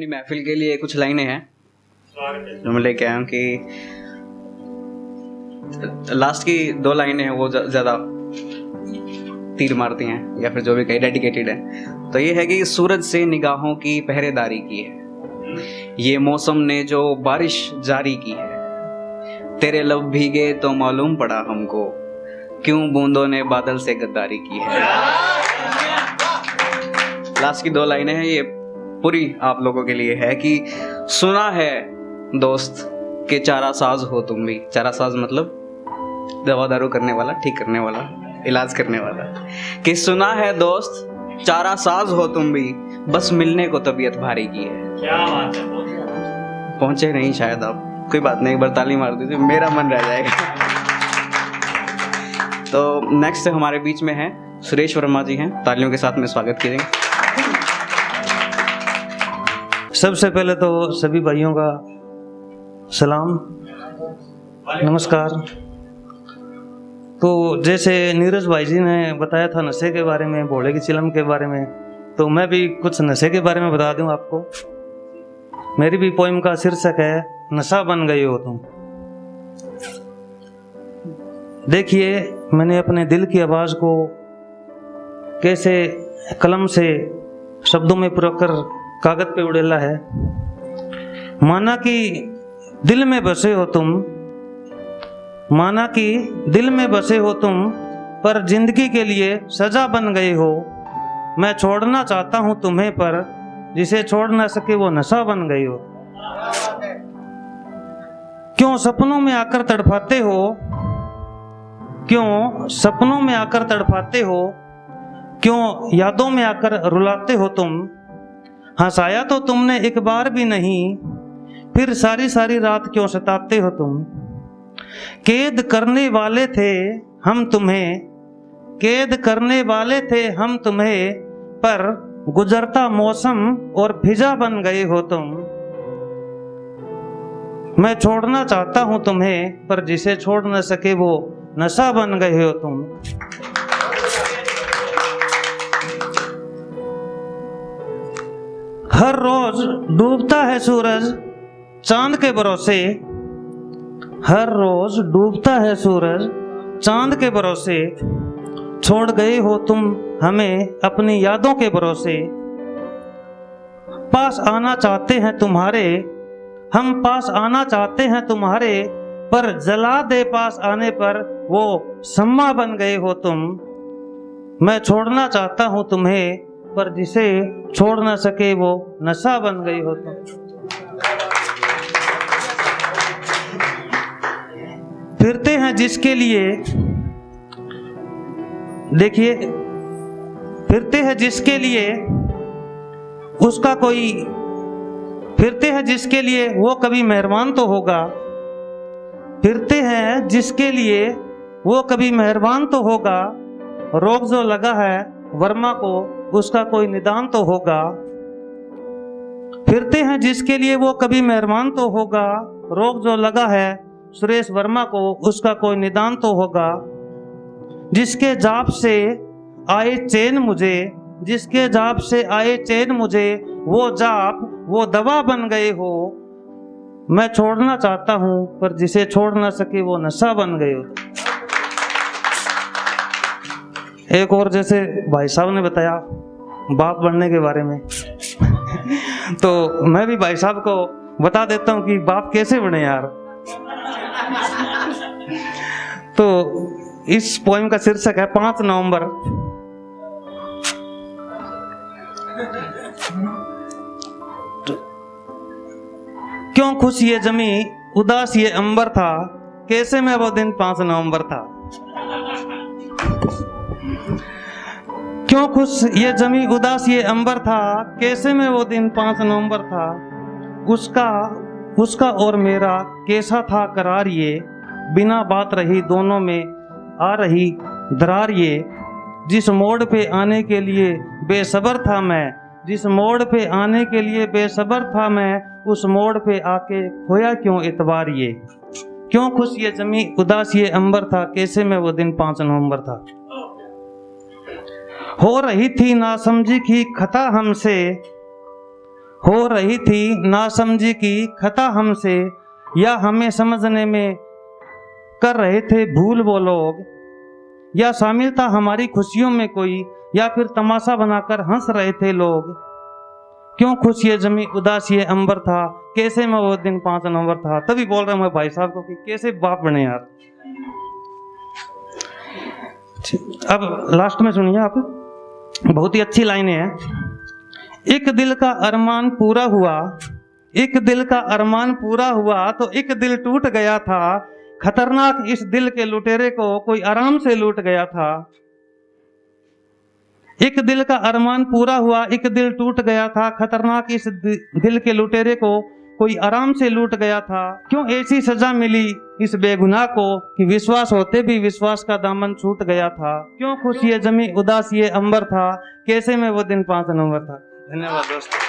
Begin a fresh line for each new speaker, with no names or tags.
अपनी महफिल के लिए कुछ लाइनें हैं जो मैं लेके आया हूँ कि लास्ट की 2 लाइनें हैं वो ज़्यादा तीर मारती हैं या फिर जो भी कहीं डेडिकेटेड है। तो ये है कि सूरज से निगाहों की पहरेदारी की है, ये मौसम ने जो बारिश जारी की है, तेरे लब भीगे तो मालूम पड़ा हमको क्यों बूंदों ने बादल से गद्दारी की है। लास्ट की 2 लाइनें हैं, ये पूरी आप लोगों के लिए है कि सुना है दोस्त के चारा साज हो तुम भी। चारा साज मतलब दवा दारू करने वाला, ठीक करने वाला, इलाज करने वाला। कि सुना है दोस्त चारा साज हो तुम भी, बस मिलने को तबीयत भारी की है।
क्या बात है,
पहुंचे नहीं शायद आप, कोई बात नहीं, एक बार ताली मार दीजिए, मेरा मन रह जाएगा। तो नेक्स्ट हमारे बीच में है सुरेश वर्मा जी हैं, तालियों के साथ में स्वागत कीजिएगा।
सबसे पहले तो सभी भाइयों का सलाम, नमस्कार। तो जैसे नीरज भाई जी ने बताया था नशे के बारे में, भोले की चिलम के बारे में, तो मैं भी कुछ नशे के बारे में बता दूं आपको। मेरी भी पोइम का शीर्षक है नशा बन गई हो तुम। देखिए मैंने अपने दिल की आवाज़ को कैसे कलम से शब्दों में पुरकर कागज पे उड़ेला है। माना कि दिल में बसे हो तुम, माना कि दिल में बसे हो तुम, पर जिंदगी के लिए सजा बन गए हो। मैं छोड़ना चाहता हूं तुम्हें, पर जिसे छोड़ ना सके वो नशा बन गई हो। क्यों सपनों में आकर तड़पाते हो, क्यों सपनों में आकर तड़पाते हो, क्यों यादों में आकर रुलाते हो तुम। हंसाया तो तुमने एक बार भी नहीं, फिर सारी सारी रात क्यों सताते हो तुम। कैद करने वाले थे हम तुम्हें, कैद करने वाले थे हम तुम्हें, पर गुजरता मौसम और फिजा बन गए हो तुम। मैं छोड़ना चाहता हूं तुम्हें, पर जिसे छोड़ न सके वो नशा बन गए हो तुम। हर रोज डूबता है सूरज चांद के भरोसे, हर रोज डूबता है सूरज चांद के भरोसे। छोड़ गए हो तुम हमें अपनी यादों के भरोसे। पास आना चाहते हैं तुम्हारे, हम पास आना चाहते हैं तुम्हारे, पर जला दे पास आने पर वो सम्मा बन गए हो तुम। मैं छोड़ना चाहता हूं तुम्हें, पर जिसे छोड़ ना सके वो नशा बन गई हो तुम। फिरते हैं जिसके लिए, देखिए फिरते हैं जिसके लिए उसका कोई, फिरते हैं जिसके लिए वो कभी मेहरबान तो होगा। फिरते हैं जिसके लिए वो कभी मेहरबान तो होगा। रोग जो लगा है वर्मा को उसका कोई निदान तो होगा। फिरते हैं जिसके लिए वो कभी मेहरबान तो होगा। रोग जो लगा है सुरेश वर्मा को उसका कोई निदान तो होगा। जिसके जाप से आए चैन मुझे, जिसके जाप से आए चैन मुझे, वो जाप वो दवा बन गए हो। मैं छोड़ना चाहता हूं, पर जिसे छोड़ ना सके वो नशा बन गए हो। एक और जैसे भाई साहब ने बताया बाप बनने के बारे में तो मैं भी भाई साहब को बता देता हूं कि बाप कैसे बने यार। तो इस पोएम का शीर्षक है 5 नवंबर। क्यों खुश ये जमी उदास ये अंबर था, कैसे में वो दिन 5 नवंबर था। क्यों खुश ये जमी उदास ये अंबर था, कैसे में वो दिन 5 नवंबर था। उसका और मेरा कैसा था करार ये, बिना बात रही दोनों में आ रही दरार ये। जिस मोड़ पे आने के लिए बेसब्र था मैं, जिस मोड़ पे आने के लिए बेसब्र था मैं, उस मोड़ पे आके खोया क्यों इतबार ये। क्यों खुश ये जमी उदास ये अंबर था, कैसे में वो दिन 5 नवंबर था। हो रही थी नासमझी की खता हमसे, हो रही थी नासमझी की खता हमसे, या हमें समझने में कर रहे थे भूल वो लोग, या शामिल था हमारी खुशियों में कोई, या फिर तमाशा बनाकर हंस रहे थे लोग। क्यों खुश ये जमी उदास ये अंबर था, कैसे मैं वो दिन 5 नवंबर था। तभी बोल रहा हूँ मैं भाई साहब को कि कैसे बाप बने यार। अब लास्ट में सुनिए आप, बहुत ही अच्छी लाइनें हैं। एक दिल का अरमान पूरा हुआ, एक दिल का अरमान पूरा हुआ तो एक दिल टूट गया था। खतरनाक इस दिल के लुटेरे को कोई आराम से लूट गया था। एक दिल का अरमान पूरा हुआ, एक दिल टूट गया था। खतरनाक इस दिल के लुटेरे को कोई आराम से लूट गया था। क्यों ऐसी सजा मिली इस बेगुनाह को कि विश्वास होते भी विश्वास का दामन छूट गया था। क्यों खुश ये जमी उदास ये अंबर था, कैसे में वो दिन 5 नवंबर था। धन्यवाद दोस्तों।